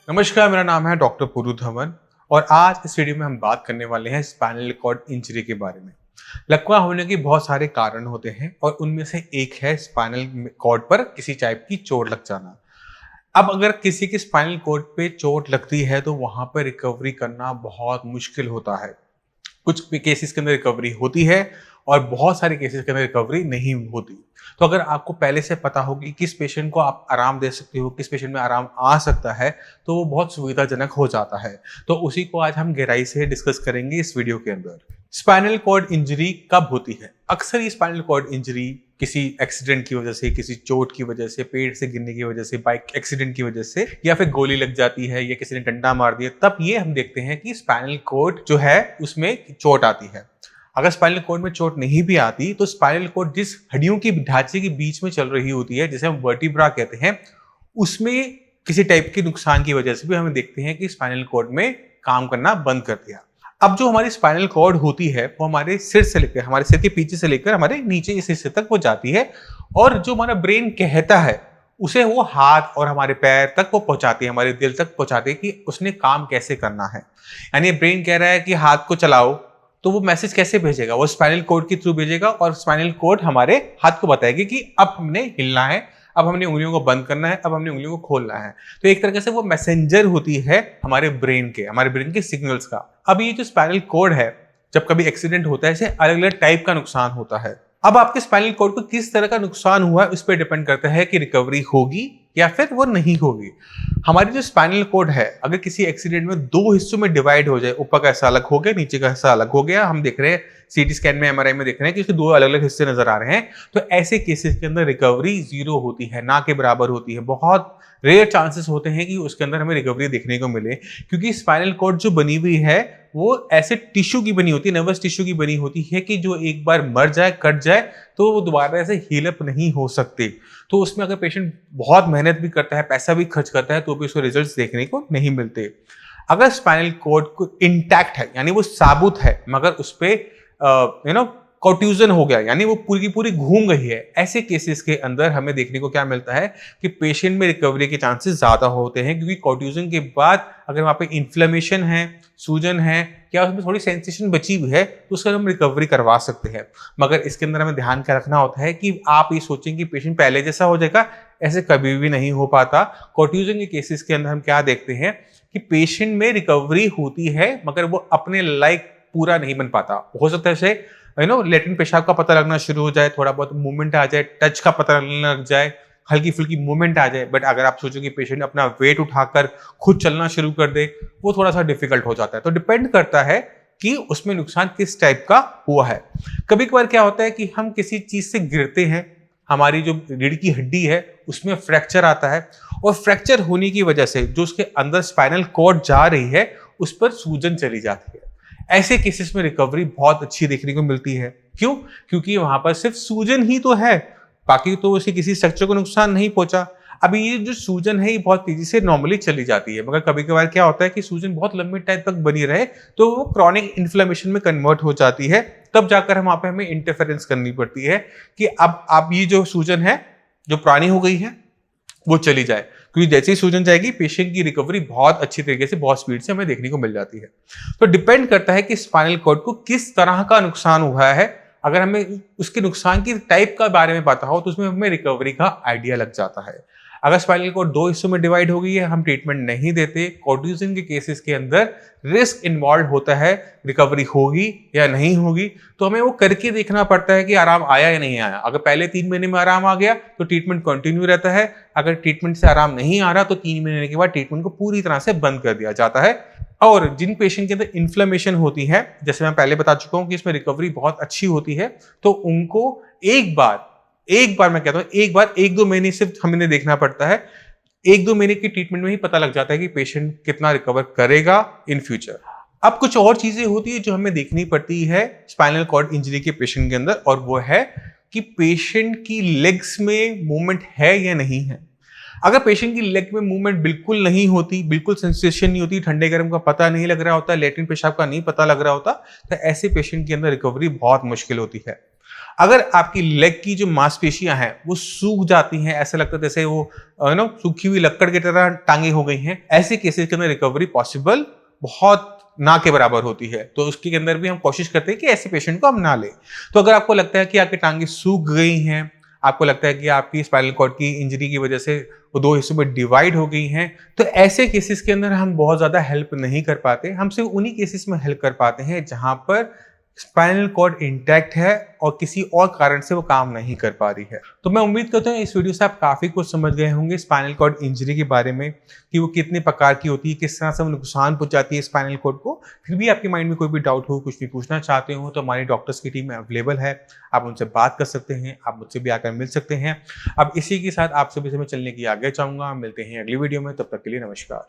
नमस्कार, मेरा नाम है डॉक्टर पुरु धवन और आज इस वीडियो में हम बात करने वाले हैं स्पाइनल कॉर्ड इंजरी के बारे में। लकवा होने के बहुत सारे कारण होते हैं और उनमें से एक है स्पाइनल कॉर्ड पर किसी टाइप की चोट लग जाना। अब अगर किसी के स्पाइनल कॉर्ड पे चोट लगती है तो वहां पर रिकवरी करना बहुत मुश्किल होता है। कुछ केसेस के अंदर रिकवरी होती है और बहुत सारे केसेस के अंदर रिकवरी नहीं होती। तो अगर आपको पहले से पता हो कि किस पेशेंट को आप आराम दे सकते हो, किस पेशेंट में आराम आ सकता है, तो वो बहुत सुविधाजनक हो जाता है। तो उसी को आज हम गहराई से डिस्कस करेंगे इस वीडियो के अंदर। स्पाइनल कॉर्ड इंजरी कब होती है? अक्सर ये स्पाइनल कॉर्ड इंजरी किसी एक्सीडेंट की वजह से, किसी चोट की वजह से, पेड़ से गिरने की वजह से, बाइक एक्सीडेंट की वजह से, या फिर गोली लग जाती है या किसी ने डंडा मार दिया, तब ये हम देखते हैं कि स्पाइनल कॉर्ड जो है उसमें चोट आती है। अगर स्पाइनल कॉर्ड में चोट नहीं भी आती तो स्पाइनल कॉर्ड जिस हड्डियों की ढांचे के बीच में चल रही होती है, जिसे हम वर्टिब्रा कहते हैं, उसमें किसी टाइप के नुकसान की वजह से भी हमें देखते हैं कि स्पाइनल कॉर्ड में काम करना बंद कर दिया। अब जो हमारी स्पाइनल कॉर्ड होती है वो हमारे सिर से लेकर, हमारे सिर के पीछे से लेकर हमारे नीचे इस हिस्से तक वो जाती है और जो हमारा ब्रेन कहता है उसे वो हाथ और हमारे पैर तक वो पहुंचाती है, हमारे दिल तक पहुंचाती है कि उसने काम कैसे करना है। यानी ब्रेन कह रहा है कि हाथ को चलाओ, तो वो मैसेज कैसे भेजेगा? वो स्पाइनल कॉर्ड के थ्रू भेजेगा और स्पाइनल कॉर्ड हमारे हाथ को बताएगी कि अब हमने हिलना है, अब हमने उंगलियों को बंद करना है, अब हमने उंगलियों को खोलना है। तो एक तरीके से वो मैसेंजर होती है हमारे ब्रेन के सिग्नल्स का। अब ये जो स्पाइनल कॉर्ड है, जब कभी एक्सीडेंट होता है, इसे अलग अलग टाइप का नुकसान होता है। अब आपके स्पाइनल कॉर्ड को किस तरह का नुकसान हुआ है उस पर डिपेंड करता है कि रिकवरी होगी या फिर वो नहीं होगी। हमारी जो स्पाइनल कॉर्ड है, अगर किसी एक्सीडेंट में दो हिस्सों में डिवाइड हो जाए, ऊपर का हिस्सा अलग हो गया, नीचे का हिस्सा अलग हो गया, हम देख रहे हैं सीटी स्कैन में, एमआरआई में देख रहे हैं कि इसके दो अलग अलग हिस्से नजर आ रहे हैं, तो ऐसे केसेस के अंदर रिकवरी जीरो होती है, ना के बराबर होती है। बहुत रेयर चांसेस होते हैं कि उसके अंदर हमें रिकवरी देखने को मिले, क्योंकि स्पाइनल कॉर्ड जो बनी हुई है वो ऐसे टिश्यू की बनी होती है, नर्वस टिश्यू की बनी होती है कि जो एक बार मर जाए, कट जाए, तो वो दोबारा ऐसे हील अप नहीं हो सकते। तो उसमें अगर पेशेंट बहुत मेहनत भी करता है, पैसा भी खर्च करता है, तो भी उसको रिजल्ट्स देखने को नहीं मिलते। अगर स्पाइनल कॉर्ड को इंटैक्ट है, यानी वो साबुत है, मगर उस पर कॉट्यूजन हो गया, यानी वो पूरी की पूरी घूम गई है, ऐसे केसेस के अंदर हमें देखने को क्या मिलता है कि पेशेंट में रिकवरी के चांसेस ज्यादा होते हैं, क्योंकि कॉट्यूजन के बाद अगर वहां पे इन्फ्लेमेशन है, सूजन है, या उसमें थोड़ी सेंसेशन बची हुई है, तो उसका हम रिकवरी करवा सकते हैं। मगर इसके अंदर हमें ध्यान क्या रखना होता है कि आप ये सोचें कि पेशेंट पहले जैसा हो जाएगा, ऐसे कभी भी नहीं हो पाता। कॉट्यूजन के केसेस के अंदर हम क्या देखते हैं कि पेशेंट में रिकवरी होती है, मगर वो अपने लायक पूरा नहीं बन पाता। हो सकता है लेटरिन पेशाब का पता लगना शुरू हो जाए, थोड़ा बहुत मूवमेंट आ जाए, टच का पता लगने लग जाए, हल्की फुल्की मूवमेंट आ जाए, बट अगर आप सोचो कि पेशेंट अपना वेट उठाकर खुद चलना शुरू कर दे, वो थोड़ा सा डिफिकल्ट हो जाता है। तो डिपेंड करता है कि उसमें नुकसान किस टाइप का हुआ है। कभी कभार क्या होता है कि हम किसी चीज से गिरते हैं, हमारी जो रीढ़ की हड्डी है उसमें फ्रैक्चर आता है, और फ्रैक्चर होने की वजह से जो उसके अंदर स्पाइनल कॉर्ड जा रही है उस पर सूजन चली जाती है। ऐसे केसेस में रिकवरी बहुत अच्छी देखने को मिलती है। क्यों? क्योंकि वहां पर सिर्फ सूजन ही तो है, बाकी तो उसके किसी स्ट्रक्चर को नुकसान नहीं पहुंचा। अभी ये जो सूजन है ये बहुत तेजी से नॉर्मली चली जाती है, मगर कभी कभार क्या होता है कि सूजन बहुत लंबे टाइम तक बनी रहे तो वो क्रॉनिक इन्फ्लेमेशन में कन्वर्ट हो जाती है। तब जाकर वहां पे हमें इंटरफेरेंस करनी पड़ती है कि अब ये जो सूजन है जो पुरानी हो गई है वो चली जाए, क्योंकि जैसे ही सूजन जाएगी पेशेंट की रिकवरी बहुत अच्छी तरीके से, बहुत स्पीड से हमें देखने को मिल जाती है। तो डिपेंड करता है कि स्पाइनल कॉर्ड को किस तरह का नुकसान हुआ है। अगर हमें उसके नुकसान की टाइप का बारे में पता हो तो उसमें हमें रिकवरी का आइडिया लग जाता है। अगर स्पाइनल कॉर्ड दो हिस्सों में डिवाइड हो गई है, हम ट्रीटमेंट नहीं देते, कॉट्यूजन के केसेस के अंदर रिस्क इन्वॉल्व होता है, रिकवरी होगी या नहीं होगी, तो हमें वो करके देखना पड़ता है कि आराम आया या नहीं आया। अगर पहले 3 महीने में आराम आ गया तो ट्रीटमेंट कंटिन्यू रहता है, अगर ट्रीटमेंट से आराम नहीं आ रहा तो 3 महीने के बाद ट्रीटमेंट को पूरी तरह से बंद कर दिया जाता है। और जिन पेशेंट के अंदर इन्फ्लेमेशन होती है, जैसे मैं पहले बता चुका हूं कि इसमें रिकवरी बहुत अच्छी होती है, तो उनको एक बार मैं कहता हूं, एक बार 1-2 महीने सिर्फ हमने देखना पड़ता है। 1-2 महीने की ट्रीटमेंट में ही पता लग जाता है कि पेशेंट कितना रिकवर करेगा इन फ्यूचर। अब कुछ और चीजें होती है जो हमें देखनी पड़ती है स्पाइनल कॉर्ड इंजरी के पेशेंट के अंदर, और वो है कि पेशेंट की लेग्स में मूवमेंट है या नहीं है। अगर पेशेंट की लेग में मूवमेंट बिल्कुल नहीं होती, बिल्कुल सेंसेशन नहीं होती, ठंडे गर्म का पता नहीं लग रहा होता, लेटरिन पेशाब का नहीं पता लग रहा होता, तो ऐसे पेशेंट के अंदर रिकवरी बहुत मुश्किल होती है। अगर आपकी लेग की जो मांसपेशियां हैं वो सूख जाती हैं, ऐसा लगता है जैसे वो सूखी हुई लकड़ की तरह टांगी हो गई हैं, ऐसे केसेस के अंदर रिकवरी पॉसिबल बहुत ना के बराबर होती है। तो उसके अंदर भी हम कोशिश करते हैं कि ऐसे पेशेंट को हम ना लें। तो अगर आपको लगता है कि आपकी टांगे सूख गई हैं, आपको लगता है कि आपकी स्पाइनल कॉर्ड की इंजरी की वजह से वो 2 हिस्सों में डिवाइड हो गई हैं, तो ऐसे केसेस के अंदर हम बहुत ज़्यादा हेल्प नहीं कर पाते। हम सिर्फ उन्हीं केसेस में हेल्प कर पाते हैं जहाँ पर स्पाइनल कॉर्ड इंटैक्ट है और किसी और कारण से वो काम नहीं कर पा रही है। तो मैं उम्मीद करता हूँ इस वीडियो से आप काफ़ी कुछ समझ गए होंगे स्पाइनल कॉर्ड इंजरी के बारे में, कि वो कितने प्रकार की होती है, किस तरह से वो नुकसान पहुंचाती है स्पाइनल कॉर्ड को। फिर भी आपके माइंड में कोई भी डाउट हो, कुछ भी पूछना चाहते हो, तो हमारी डॉक्टर्स की टीम अवेलेबल है। आप उनसे बात कर सकते हैं, आप मुझसे भी आकर मिल सकते हैं। अब इसी के साथ आप सभी से मैं चलने की आज्ञा चाहूँगा। मिलते हैं अगली वीडियो में, तब तक के लिए नमस्कार।